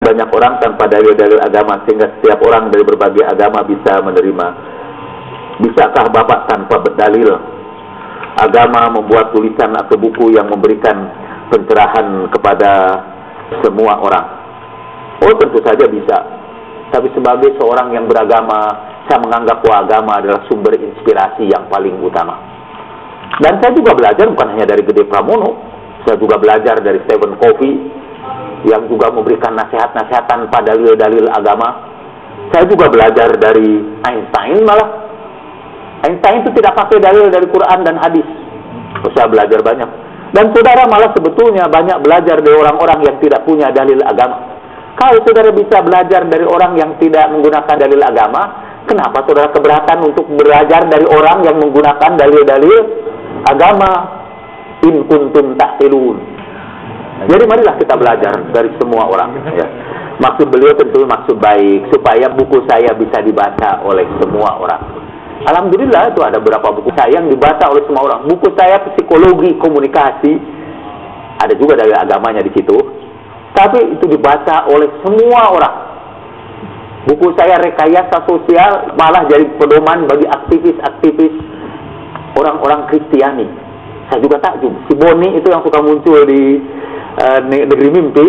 banyak orang tanpa dalil-dalil agama, sehingga setiap orang dari berbagai agama bisa menerima. Bisakah Bapak tanpa berdalil agama membuat tulisan atau buku yang memberikan pencerahan kepada semua orang? Oh, tentu saja bisa. Tapi sebagai seorang yang beragama, saya menganggap bahwa agama adalah sumber inspirasi yang paling utama. Dan saya juga belajar bukan hanya dari Gede Pramono, saya juga belajar dari Stephen Covey yang juga memberikan nasihat-nasihat tanpa dalil-dalil agama. Saya juga belajar dari Einstein malah. Einstein itu tidak pakai dalil dari Quran dan hadis. Saya belajar banyak. Dan saudara malah sebetulnya banyak belajar dari orang-orang yang tidak punya dalil agama. Kalau saudara bisa belajar dari orang yang tidak menggunakan dalil agama, kenapa saudara keberatan untuk belajar dari orang yang menggunakan dalil-dalil agama? In kuntum ta'qilun. Jadi marilah kita belajar dari semua orang. Ya. Maksud beliau tentu maksud baik, supaya buku saya bisa dibaca oleh semua orang. Alhamdulillah itu ada beberapa buku saya yang dibaca oleh semua orang. Buku saya psikologi komunikasi, ada juga dari agamanya di situ. Tapi itu dibaca oleh semua orang. Buku saya rekayasa sosial malah jadi pedoman bagi aktivis-aktivis orang-orang Kristiani. Saya juga takjub. Si Boni itu yang suka muncul di Negeri Mimpi,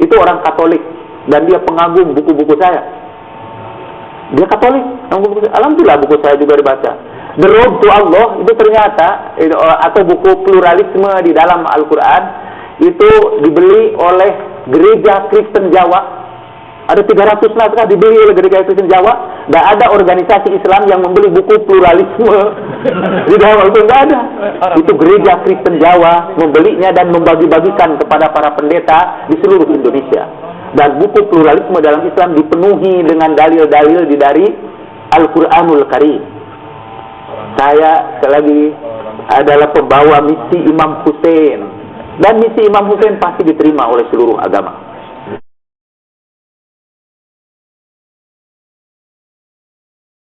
itu orang Katolik dan dia pengagum buku-buku saya. Dia Katolik, alhamdulillah buku saya juga dibaca. The Road to Allah itu ternyata atau buku pluralisme di dalam Al-Quran itu dibeli oleh Gereja Kristen Jawa. Ada 300 naskah dibeli oleh Gereja Kristen Jawa. Dan ada organisasi Islam yang membeli buku pluralisme di dalam Al-Quran. Tidak ada. Itu Gereja Kristen Jawa membelinya dan membagi-bagikan kepada para pendeta di seluruh Indonesia. Dan buku pluralisme dalam Islam dipenuhi dengan dalil-dalil dari Al-Quranul Karim. Saya sekali lagi adalah pembawa misi Imam Hussein. Dan misi Imam Hussein pasti diterima oleh seluruh agama.